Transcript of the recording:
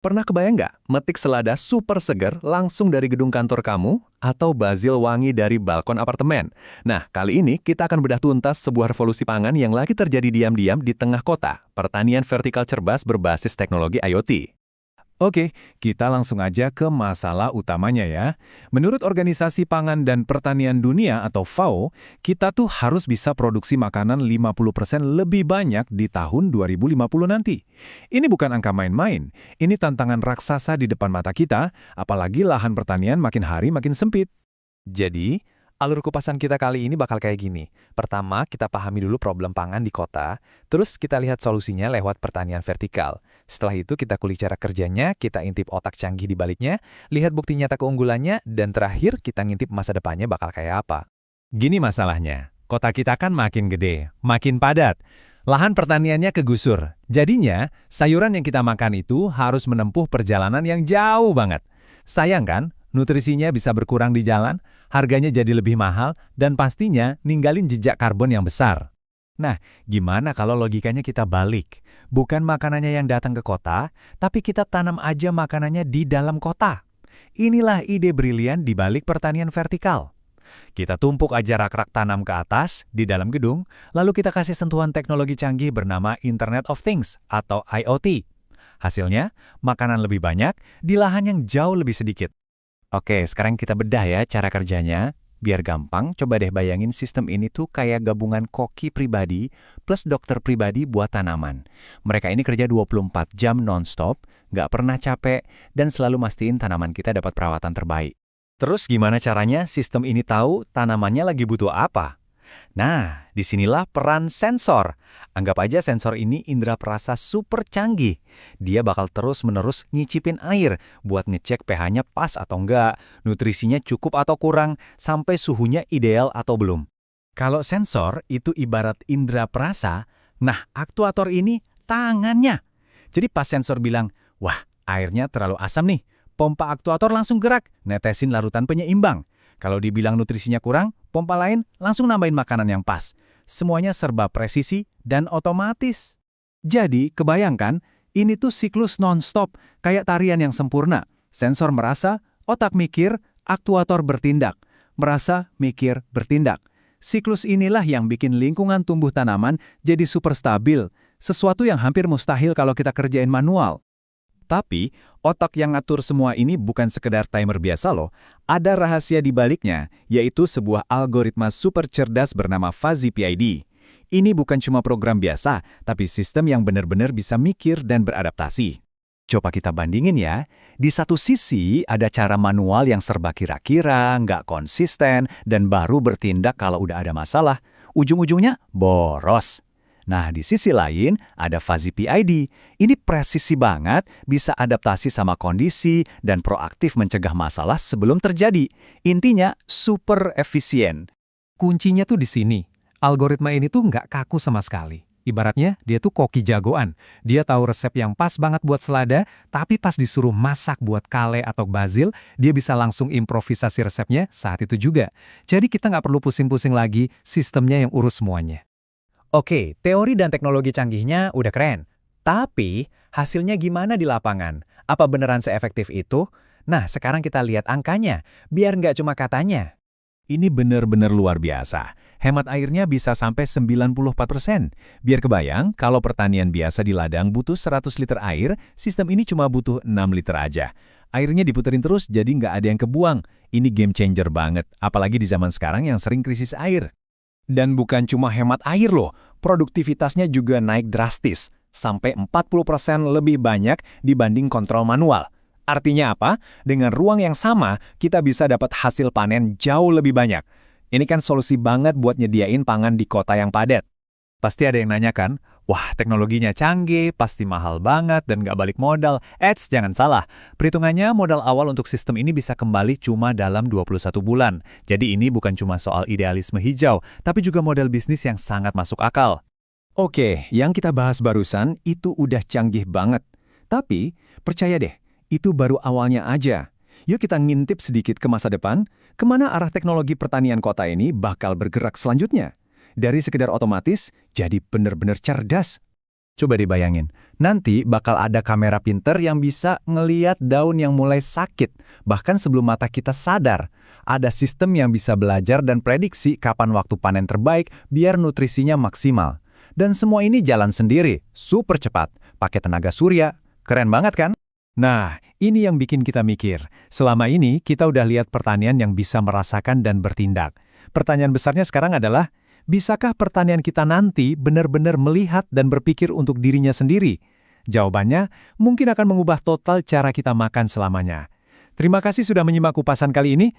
Pernah kebayang nggak metik selada super seger langsung dari gedung kantor kamu atau basil wangi dari balkon apartemen? Nah, kali ini kita akan bedah tuntas sebuah revolusi pangan yang lagi terjadi diam-diam di tengah kota, pertanian vertikal cerdas berbasis teknologi IoT. Oke, kita langsung aja ke masalah utamanya ya. Menurut Organisasi Pangan dan Pertanian Dunia atau FAO, kita tuh harus bisa produksi makanan 50% lebih banyak di tahun 2050 nanti. Ini bukan angka main-main, ini tantangan raksasa di depan mata kita, apalagi lahan pertanian makin hari makin sempit. Jadi, alur kupasan kita kali ini bakal kayak gini. Pertama, kita pahami dulu problem pangan di kota, terus kita lihat solusinya lewat pertanian vertikal. Setelah itu kita kulik cara kerjanya, kita intip otak canggih di baliknya, lihat bukti nyata keunggulannya, dan terakhir kita ngintip masa depannya bakal kayak apa. Gini masalahnya, kota kita kan makin gede, makin padat. Lahan pertaniannya kegusur. Jadinya, sayuran yang kita makan itu harus menempuh perjalanan yang jauh banget. Sayang kan, nutrisinya bisa berkurang di jalan, harganya jadi lebih mahal, dan pastinya ninggalin jejak karbon yang besar. Nah, gimana kalau logikanya kita balik? Bukan makanannya yang datang ke kota, tapi kita tanam aja makanannya di dalam kota. Inilah ide brilian di balik pertanian vertikal. Kita tumpuk aja rak-rak tanam ke atas, di dalam gedung, lalu kita kasih sentuhan teknologi canggih bernama Internet of Things atau IoT. Hasilnya, makanan lebih banyak di lahan yang jauh lebih sedikit. Oke, sekarang kita bedah ya cara kerjanya. Biar gampang, coba deh bayangin sistem ini tuh kayak gabungan koki pribadi plus dokter pribadi buat tanaman. Mereka ini kerja 24 jam non-stop, nggak pernah capek, dan selalu mastiin tanaman kita dapat perawatan terbaik. Terus gimana caranya sistem ini tahu tanamannya lagi butuh apa? Nah, disinilah peran sensor. Anggap aja sensor ini indera perasa super canggih. Dia bakal terus-menerus nyicipin air buat ngecek pH-nya pas atau enggak, nutrisinya cukup atau kurang, sampai suhunya ideal atau belum. Kalau sensor itu ibarat indera perasa, nah aktuator ini tangannya. Jadi pas sensor bilang, wah airnya terlalu asam nih, pompa aktuator langsung gerak, netesin larutan penyeimbang. Kalau dibilang nutrisinya kurang, pompa lain langsung nambahin makanan yang pas. Semuanya serba presisi dan otomatis. Jadi, kebayangkan, ini tuh siklus non-stop, kayak tarian yang sempurna. Sensor merasa, otak mikir, aktuator bertindak. Merasa, mikir, bertindak. Siklus inilah yang bikin lingkungan tumbuh tanaman jadi super stabil, sesuatu yang hampir mustahil kalau kita kerjain manual. Tapi, otak yang ngatur semua ini bukan sekedar timer biasa loh. Ada rahasia di baliknya, yaitu sebuah algoritma super cerdas bernama Fuzzy PID. Ini bukan cuma program biasa, tapi sistem yang benar-benar bisa mikir dan beradaptasi. Coba kita bandingin ya. Di satu sisi, ada cara manual yang serba kira-kira, nggak konsisten, dan baru bertindak kalau udah ada masalah. Ujung-ujungnya boros. Nah, di sisi lain, ada Fuzzy PID. Ini presisi banget, bisa adaptasi sama kondisi, dan proaktif mencegah masalah sebelum terjadi. Intinya, super efisien. Kuncinya tuh di sini. Algoritma ini tuh nggak kaku sama sekali. Ibaratnya, dia tuh koki jagoan. Dia tahu resep yang pas banget buat selada, tapi pas disuruh masak buat kale atau basil, dia bisa langsung improvisasi resepnya saat itu juga. Jadi kita nggak perlu pusing-pusing lagi, sistemnya yang urus semuanya. Oke, teori dan teknologi canggihnya udah keren. Tapi, hasilnya gimana di lapangan? Apa beneran seefektif itu? Nah, sekarang kita lihat angkanya, biar nggak cuma katanya. Ini benar-benar luar biasa. Hemat airnya bisa sampai 94%. Biar kebayang, kalau pertanian biasa di ladang butuh 100 liter air, sistem ini cuma butuh 6 liter aja. Airnya diputerin terus jadi nggak ada yang kebuang. Ini game changer banget, apalagi di zaman sekarang yang sering krisis air. Dan bukan cuma hemat air loh, produktivitasnya juga naik drastis, sampai 40% lebih banyak dibanding kontrol manual. Artinya apa? Dengan ruang yang sama, kita bisa dapat hasil panen jauh lebih banyak. Ini kan solusi banget buat nyediain pangan di kota yang padat. Pasti ada yang nanya kan, wah teknologinya canggih, pasti mahal banget dan nggak balik modal. Jangan salah, perhitungannya modal awal untuk sistem ini bisa kembali cuma dalam 21 bulan. Jadi ini bukan cuma soal idealisme hijau, tapi juga model bisnis yang sangat masuk akal. Oke, yang kita bahas barusan itu udah canggih banget. Tapi, percaya deh, itu baru awalnya aja. Yuk kita ngintip sedikit ke masa depan, kemana arah teknologi pertanian kota ini bakal bergerak selanjutnya. Dari sekedar otomatis, jadi benar-benar cerdas. Coba dibayangin, nanti bakal ada kamera pinter yang bisa ngeliat daun yang mulai sakit, bahkan sebelum mata kita sadar. Ada sistem yang bisa belajar dan prediksi kapan waktu panen terbaik biar nutrisinya maksimal. Dan semua ini jalan sendiri, super cepat, pakai tenaga surya. Keren banget kan? Nah, ini yang bikin kita mikir. Selama ini, kita udah lihat pertanian yang bisa merasakan dan bertindak. Pertanyaan besarnya sekarang adalah, bisakah pertanian kita nanti benar-benar melihat dan berpikir untuk dirinya sendiri? Jawabannya, mungkin akan mengubah total cara kita makan selamanya. Terima kasih sudah menyimak kupasan kali ini.